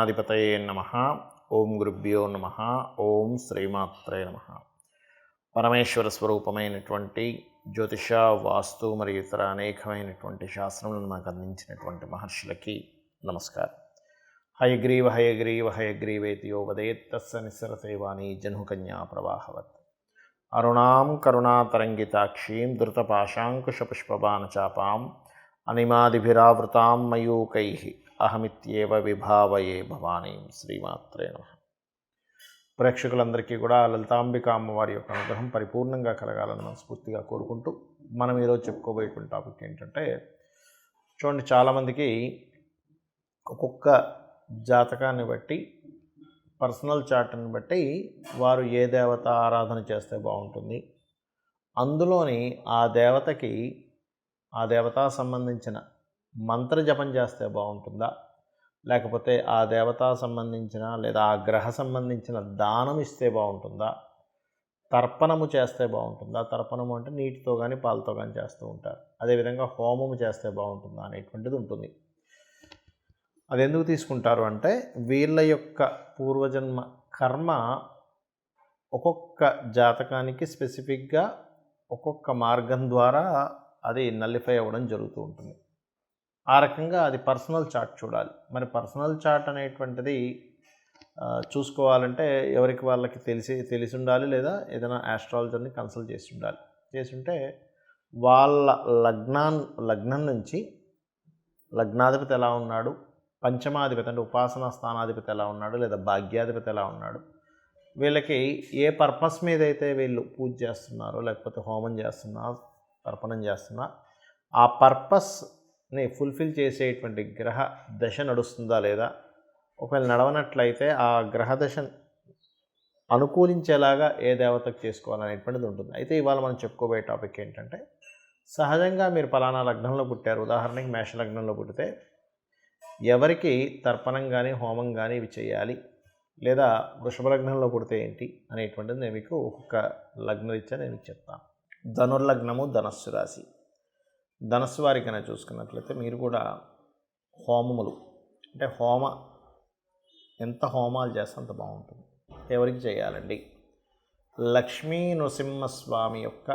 గణాధిపతయే నమః. ఓం గురుభ్యో నమః. ఓం శ్రీమాత్రే నమః. పరమేశ్వర స్వరూపమైనటువంటి జ్యోతిష, వాస్తు మరియు ఇతర అనేకమైనటువంటి శాస్త్రములను మనకు అందించినటువంటి మహర్షులకి నమస్కారం. హయగ్రీవ హయగ్రీవ హయగ్రీవేతి యో వదేత్ తస్య నిస్సరతే వాణి జహ్నుకన్యా ప్రవాహవత్. అరుణాం కరుణాతరంగితాక్షీం ధృతపాశాంకుశపుష్పబాణచాపాం అనిమాదిభిరావృతాం మయూకైః అహమిత్యేవ విభావయే భవానీం. శ్రీమాత్రే నమః. ప్రేక్షకులందరికీ కూడా లలితాంబిక అమ్మవారి యొక్క అనుగ్రహం పరిపూర్ణంగా కలగాలని మనస్ఫూర్తిగా కోరుకుంటూ మనం ఈరోజు చెప్పుకోబోయేటువంటి టాపిక్ ఏంటంటే, చూడండి, చాలామందికి ఒక్కొక్క జాతకాన్ని బట్టి, పర్సనల్ చార్ట్ని బట్టి వారు ఏ దేవత ఆరాధన చేస్తే బాగుంటుంది, అందులోని ఆ దేవతకి ఆ దేవతా సంబంధించిన మంత్ర జపం చేస్తే బాగుంటుందా, లేకపోతే ఆ దేవతా సంబంధించిన లేదా ఆ గ్రహ సంబంధించిన దానం ఇస్తే బాగుంటుందా, తర్పణము చేస్తే బాగుంటుందా. తర్పణము అంటే నీటితో కానీ పాలతో కానీ చేస్తూ ఉంటారు. అదేవిధంగా హోమము చేస్తే బాగుంటుందా అనేటువంటిది ఉంటుంది. అది ఎందుకు తీసుకుంటారు అంటే, వీళ్ళ యొక్క పూర్వజన్మ కర్మ ఒక్కొక్క జాతకానికి స్పెసిఫిక్గా ఒక్కొక్క మార్గం ద్వారా అది నల్లిఫై అవ్వడం జరుగుతూ ఉంటుంది. ఆ రకంగా అది పర్సనల్ చార్ట్ చూడాలి. మరి పర్సనల్ చార్ట్ అనేటువంటిది చూసుకోవాలంటే ఎవరికి వాళ్ళకి తెలిసి ఉండాలి, లేదా ఏదైనా ఆస్ట్రాలజర్ని కన్సల్ట్ చేసి ఉంటే వాళ్ళ లగ్నం నుంచి లగ్నాధిపతి ఎలా ఉన్నాడు, పంచమాధిపతి అంటే ఉపాసనా స్థానాధిపతి ఎలా ఉన్నాడు, లేదా భాగ్యాధిపతి ఎలా ఉన్నాడు, వీళ్ళకి ఏ పర్పస్ మీద అయితే వీళ్ళు పూజ చేస్తున్నారో, లేకపోతే హోమం చేస్తున్నా, తర్పణం చేస్తున్నా, ఆ పర్పస్ని ఫుల్ఫిల్ చేసేటువంటి గ్రహ దశ నడుస్తుందా లేదా, ఒకవేళ నడవనట్లయితే ఆ గ్రహ దశ అనుకూలించేలాగా ఏ దేవతకు చేసుకోవాలనేటువంటిది ఉంటుంది. అయితే ఇవాళ మనం చెప్పుకోబోయే టాపిక్ ఏంటంటే, సహజంగా మీరు పలానా లగ్నంలో పుట్టారు, ఉదాహరణకి మేష లగ్నంలో పుట్టితే ఎవరికి తర్పణం కానీ హోమం కానీ ఇవి చేయాలి, లేదా వృషభ లగ్నంలో పుడితే ఏంటి అనేటువంటిది నేను మీకు ఒక్కొక్క లగ్నరీత్యా నేను చెప్తాను. ధనుర్లగ్నము, ధనస్సు రాశి. ధనస్సు వారికి కనుక చూసుకున్నట్లయితే మీరు కూడా హోమములు అంటే ఎంత హోమాలు చేస్తే అంత బాగుంటుంది. ఎవరికి చేయాలండి? లక్ష్మీ నృసింహస్వామి యొక్క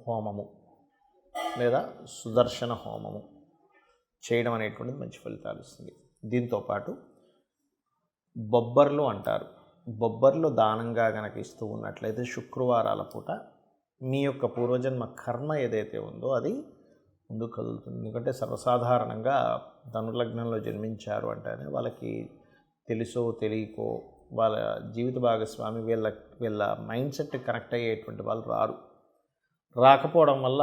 హోమము లేదా సుదర్శన హోమము చేయడం అనేటువంటిది మంచి ఫలితాలు ఇస్తుంది. దీంతోపాటు బొబ్బర్లు అంటారు. బొబ్బర్లు దానంగా కనుక ఇస్తూ ఉన్నట్లయితే శుక్రవారాల పూట మీ యొక్క పూర్వజన్మ కర్మ ఏదైతే ఉందో అది ముందుకు కదులుతుంది. ఎందుకంటే సర్వసాధారణంగా ధనుర్లగ్నంలో జన్మించారు అంటేనే వాళ్ళకి తెలుసో తెలియకో వాళ్ళ జీవిత భాగస్వామి వీళ్ళ మైండ్ సెట్ కనెక్ట్ అయ్యేటువంటి వాళ్ళు రాకపోవడం వల్ల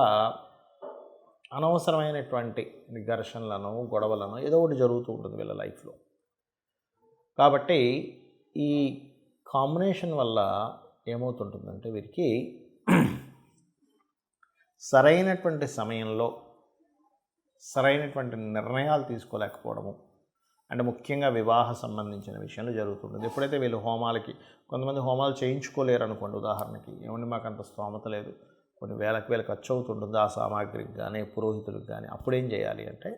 అనవసరమైనటువంటి ఘర్షణలను, గొడవలను ఏదో ఒకటి జరుగుతూ ఉంటుంది వీళ్ళ లైఫ్లో. కాబట్టి ఈ కాంబినేషన్ వల్ల ఏమవుతుంటుందంటే వీరికి సరైనటువంటి సమయంలో సరైనటువంటి నిర్ణయాలు తీసుకోలేకపోవడము, అంటే ముఖ్యంగా వివాహ సంబంధించిన విషయంలో జరుగుతుంటుంది. ఎప్పుడైతే వీళ్ళు కొంతమంది హోమాలు చేయించుకోలేరు అనుకోండి, ఉదాహరణకి ఏమంటే మాకు అంత స్తోమత లేదు, కొన్ని వేలకు ఖర్చు అవుతుంటుంది ఆ సామాగ్రికి కానీ పురోహితులకు కానీ, అప్పుడేం చేయాలి అంటే,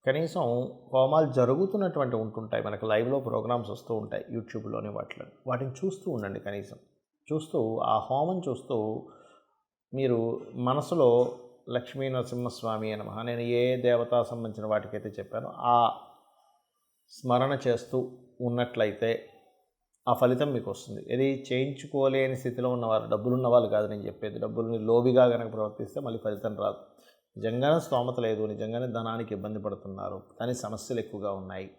కనీసం హోమాలు జరుగుతున్నటువంటి ఉంటుంటాయి, మనకు లైవ్లో ప్రోగ్రామ్స్ వస్తూ ఉంటాయి యూట్యూబ్లోని, వాటిని చూస్తూ ఉండండి. కనీసం చూస్తూ ఆ హోమం చూస్తూ మీరు మనసులో లక్ష్మీ నరసింహస్వామి నమః, నేను ఏ దేవతా సంబంధించిన వాటికైతే చెప్పానో ఆ స్మరణ చేస్తూ ఉన్నట్లయితే ఆ ఫలితం మీకు వస్తుంది. ఇది చేయించుకోలేని స్థితిలో ఉన్నవారు, డబ్బులున్న వాళ్ళు కాదు నేను చెప్పేది, డబ్బుల్ని లోబిగా కనుక ప్రవర్తిస్తే మళ్ళీ ఫలితం రాదు. నిజంగానే స్తోమత లేదు, నిజంగానే ధనానికి ఇబ్బంది పడుతున్నారు, కానీ సమస్యలు ఎక్కువగా ఉన్నాయి,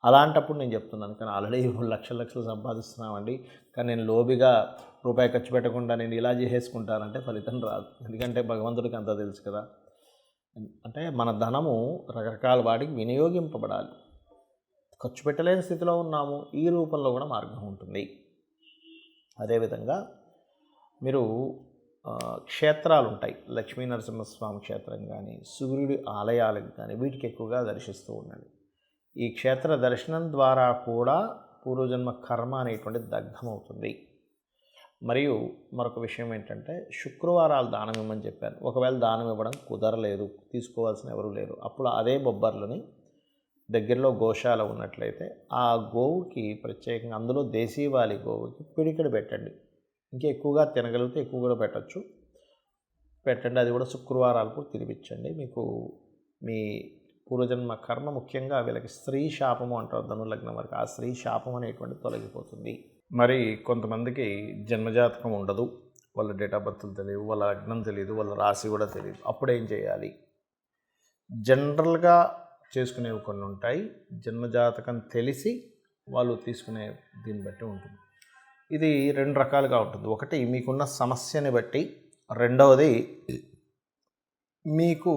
అలాంటప్పుడు నేను చెప్తున్నాను. కానీ ఆల్రెడీ లక్షలు సంపాదిస్తున్నామండి, కానీ నేను లోబిగా రూపాయి ఖర్చు పెట్టకుండా నేను ఇలా చేసేసుకుంటానంటే ఫలితం రాదు. ఎందుకంటే భగవంతుడికి అంతా తెలుసు కదా. అంటే మన ధనము రకరకాల వాటికి వినియోగింపబడాలి. ఖర్చు పెట్టలేని స్థితిలో ఉన్నాము, ఈ రూపంలో కూడా మార్గం ఉంటుంది. అదేవిధంగా మీరు క్షేత్రాలు ఉంటాయి, లక్ష్మీ నరసింహస్వామి క్షేత్రం కానీ సూర్యుడి ఆలయాలకు కానీ వీటికి ఎక్కువగా దర్శిస్తూ ఉండండి. ఈ క్షేత్ర దర్శనం ద్వారా కూడా పూర్వజన్మ కర్మ అనేటువంటిది దగ్ధమవుతుంది. మరియు మరొక విషయం ఏంటంటే, శుక్రవారాలు దానం ఇవ్వమని చెప్పాను. ఒకవేళ దానం ఇవ్వడం కుదరలేదు, తీసుకోవాల్సిన ఎవరు లేరు, అప్పుడు అదే బొబ్బర్లని దగ్గరలో గోశాల ఉన్నట్లయితే ఆ గోవుకి ప్రత్యేకంగా, అందులో దేశీవాలి గోవుకి పిడికెడు పెట్టండి. ఇంకా ఎక్కువగా తినగలిగితే ఎక్కువ కూడా పెట్టండి. అది కూడా శుక్రవారాలకు తినిపించండి. మీకు మీ పూర్వజన్మ కర్మ, ముఖ్యంగా వీళ్ళకి స్త్రీ శాపము అంటారు ధనుర్లగ్నం వరకు, ఆ స్త్రీ శాపం అనేటువంటిది తొలగిపోతుంది. మరి కొంతమందికి జన్మజాతకం ఉండదు, వాళ్ళ డేట్ ఆఫ్ బర్త్లు తెలియదు, వాళ్ళ లగ్నం తెలియదు, వాళ్ళ రాశి కూడా తెలియదు. అప్పుడేం చేయాలి? జనరల్గా చేసుకునేవి కొన్ని ఉంటాయి. జన్మజాతకం తెలిసి వాళ్ళు తీసుకునే దీన్ని బట్టి ఉంటుంది. ఇది 2 రకాలుగా ఉంటుంది. ఒకటి మీకున్న సమస్యని బట్టి, రెండవది మీకు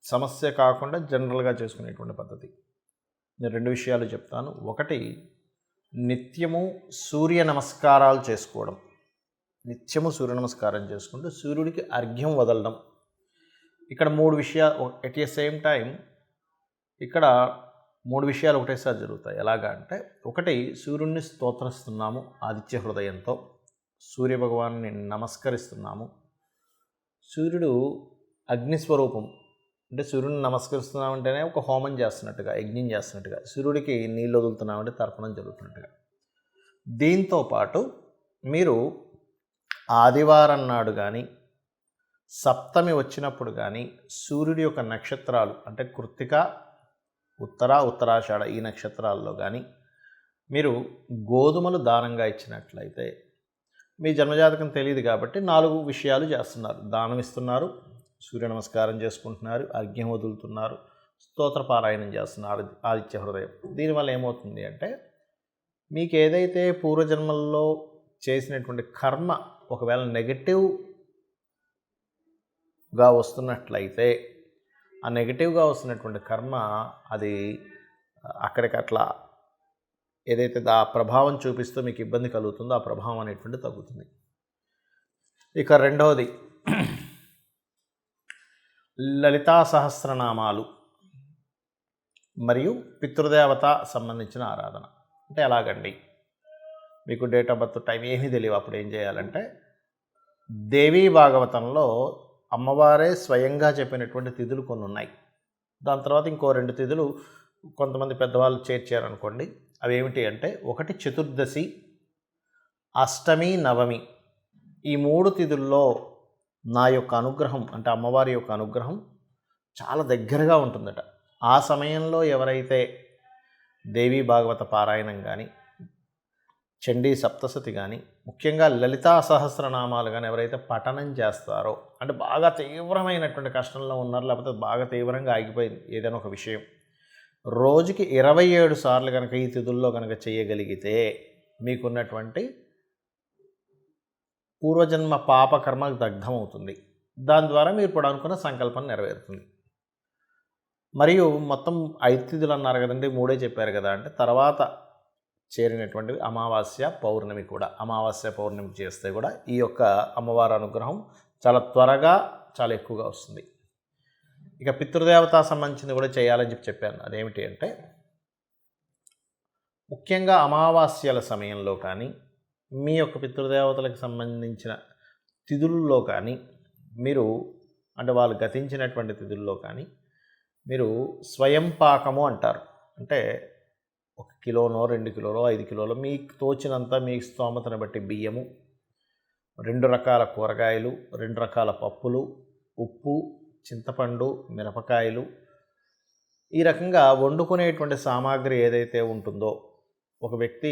సమస్య కాకుండా జనరల్గా చేసుకునేటువంటి పద్ధతి. నేను 2 విషయాలు చెప్తాను. ఒకటి, నిత్యము సూర్య నమస్కారాలు చేసుకోవడం. నిత్యము సూర్య నమస్కారం చేసుకుంటూ సూర్యుడికి అర్ఘ్యం వదలడం. ఇక్కడ 3 విషయాలు ఎట్ ఏ సేమ్ టైం, ఇక్కడ 3 విషయాలు ఒకటేసారి జరుగుతాయి. ఎలాగా అంటే, ఒకటి, సూర్యుడిని స్తోత్రిస్తున్నాము ఆదిత్య హృదయంతో, సూర్యభగవాన్ని నమస్కరిస్తున్నాము. సూర్యుడు అగ్నిస్వరూపం, అంటే సూర్యుడిని నమస్కరిస్తున్నామంటేనే ఒక హోమం చేస్తున్నట్టుగా, యజ్ఞం చేస్తున్నట్టుగా, సూర్యుడికి నీళ్ళు వదులుతున్నామంటే తర్పణం జరుగుతున్నట్టుగా. దీంతోపాటు మీరు ఆదివారం నాడు కానీ, సప్తమి వచ్చినప్పుడు కానీ, సూర్యుడి యొక్క నక్షత్రాలు అంటే కృత్తిక, ఉత్తరాషాఢ ఈ నక్షత్రాల్లో కానీ మీరు గోధుమలు దానంగా ఇచ్చినట్లయితే, మీ జన్మజాతకం తెలియదు కాబట్టి 4 విషయాలు చేస్తున్నారు. దానం ఇస్తున్నారు, సూర్య నమస్కారం చేసుకుంటున్నారు, అర్ఘ్యం వదులుతున్నారు, స్తోత్రపారాయణం చేస్తున్నారు ఆదిత్య హృదయం. దీనివల్ల ఏమవుతుంది అంటే, మీకు ఏదైతే పూర్వజన్మల్లో చేసినటువంటి కర్మ ఒకవేళ నెగటివ్గా వస్తున్నట్లయితే, ఆ నెగటివ్గా వస్తున్నటువంటి కర్మ అది అక్కడికట్లా ఏదైతే ఆ ప్రభావం చూపిస్తూ మీకు ఇబ్బంది కలుగుతుందో ఆ ప్రభావం అనేటువంటి తగ్గుతుంది. ఇక రెండవది, లలితా సహస్రనామాలు మరియు పితృదేవత సంబంధించిన ఆరాధన. అంటే ఎలాగండి? మీకు డేట్ ఆఫ్ బర్త్ టైం ఏమీ తెలియవు, అప్పుడు ఏం చేయాలంటే, దేవీ భాగవతంలో అమ్మవారే స్వయంగా చెప్పినటువంటి తిథులు కొన్ని ఉన్నాయి. దాని తర్వాత ఇంకో 2 తిథులు కొంతమంది పెద్దవాళ్ళు చేర్చారనుకోండి. అవి ఏమిటి అంటే, ఒకటి చతుర్దశి, అష్టమి, నవమి. ఈ 3 తిథుల్లో నా యొక్క అనుగ్రహం, అంటే అమ్మవారి యొక్క అనుగ్రహం చాలా దగ్గరగా ఉంటుందట. ఆ సమయంలో ఎవరైతే దేవీ భాగవత పారాయణం కానీ, చండీ సప్తశతి కానీ, ముఖ్యంగా లలితా సహస్రనామాలు కానీ ఎవరైతే పఠనం చేస్తారో, అంటే బాగా తీవ్రమైనటువంటి కష్టంలో ఉన్నారు, లేకపోతే బాగా తీవ్రంగా ఆగిపోయింది ఏదైనా ఒక విషయం, రోజుకి 27 సార్లు కనుక ఈ తిథుల్లో కనుక చేయగలిగితే మీకున్నటువంటి పూర్వజన్మ పాపకర్మ దగ్ధమవుతుంది. దాని ద్వారా మీరు ఇప్పుడు అనుకున్న సంకల్పం నెరవేరుతుంది. మరియు మొత్తం 5 తిథులు అన్నారు కదండి, 3 చెప్పారు కదా అంటే, తర్వాత చేరినటువంటివి అమావాస్య, పౌర్ణమి కూడా. అమావాస్య, పౌర్ణమి చేస్తే కూడా ఈ యొక్క అమ్మవారి అనుగ్రహం చాలా త్వరగా, చాలా ఎక్కువగా వస్తుంది. ఇక పితృదేవత సంబంధించింది కూడా చేయాలని చెప్పాను. అదేమిటి అంటే, ముఖ్యంగా అమావాస్యల సమయంలో కానీ, మీ యొక్క పితృదేవతలకు సంబంధించిన తిథుల్లో కానీ మీరు, అంటే వాళ్ళు గతించినటువంటి తిథుల్లో కానీ మీరు స్వయం పాకము అంటారు. అంటే 1 కిలోనో 2 కిలోలో 5 కిలోలో మీకు తోచినంత, మీ స్తోమతను బట్టి బియ్యము, 2 రకాల కూరగాయలు, 2 రకాల పప్పులు, ఉప్పు, చింతపండు, మిరపకాయలు, ఈ రకంగా వండుకునేటువంటి సామాగ్రి ఏదైతే ఉంటుందో, ఒక వ్యక్తి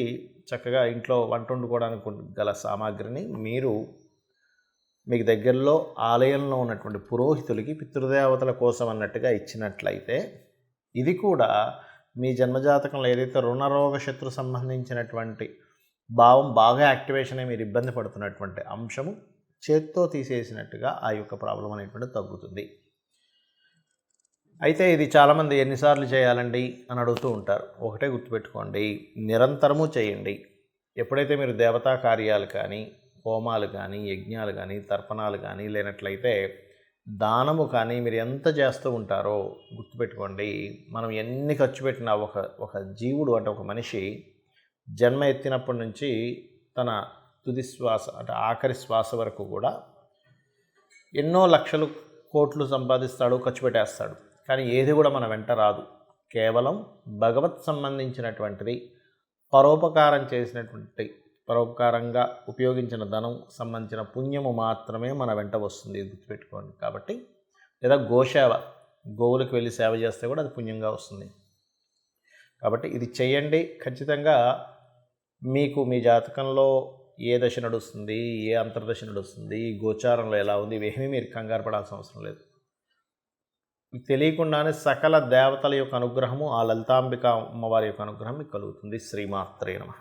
చక్కగా ఇంట్లో వంట వండుకోవడానికి గల సామాగ్రిని మీరు మీకు దగ్గరలో ఆలయంలో ఉన్నటువంటి పురోహితులకి పితృదేవతల కోసం అన్నట్టుగా ఇచ్చినట్లయితే, ఇది కూడా మీ జన్మజాతకంలో ఏదైతే రుణరోగ శత్రు సంబంధించినటువంటి భావం బాగా యాక్టివేషన్ అయ్యి మీరు ఇబ్బంది పడుతున్నటువంటి అంశము చేత్తో తీసేసినట్టుగా ఆ యొక్క ప్రాబ్లం అనేటువంటి తగ్గుతుంది. అయితే ఇది చాలామంది ఎన్నిసార్లు చేయాలండి అని అడుగుతూ ఉంటారు. ఒకటే గుర్తుపెట్టుకోండి, నిరంతరము చేయండి. ఎప్పుడైతే మీరు దేవతా కార్యాలు కానీ, హోమాలు కానీ, యజ్ఞాలు కానీ, తర్పణాలు కానీ, లేనట్లయితే దానము కానీ మీరు ఎంత చేస్తూ ఉంటారో గుర్తుపెట్టుకోండి, మనం ఎన్ని ఖర్చు పెట్టినా ఒక జీవుడు, అంటే ఒక మనిషి జన్మ ఎత్తినప్పటి నుంచి తన తుది శ్వాస, అంటే ఆఖరి శ్వాస వరకు కూడా ఎన్నో లక్షలు కోట్లు సంపాదిస్తాడు, ఖర్చు పెట్టేస్తాడు. కానీ ఏది కూడా మన వెంట రాదు. కేవలం భగవత్ సంబంధించినటువంటిది, పరోపకారం చేసినటువంటి, పరోపకారంగా ఉపయోగించిన ధనం సంబంధించిన పుణ్యము మాత్రమే మన వెంట వస్తుంది, గుర్తుపెట్టుకోండి. కాబట్టి లేదా గోసేవ, గోవులకు వెళ్ళి సేవ చేస్తే కూడా అది పుణ్యంగా వస్తుంది. కాబట్టి ఇది చేయండి. ఖచ్చితంగా మీకు మీ జాతకంలో ఏ దశ నడుస్తుంది, ఏ అంతర్దశ నడుస్తుంది, గోచారంలో ఎలా ఉంది, ఇవేమీ మీరు కంగారు పడాల్సిన అవసరం లేదు. తెలియకుండానే సకల దేవతల యొక్క అనుగ్రహము, ఆ లలితాంబిక అమ్మవారి యొక్క అనుగ్రహం మీకు కలుగుతుంది. శ్రీమాత్రే నమః.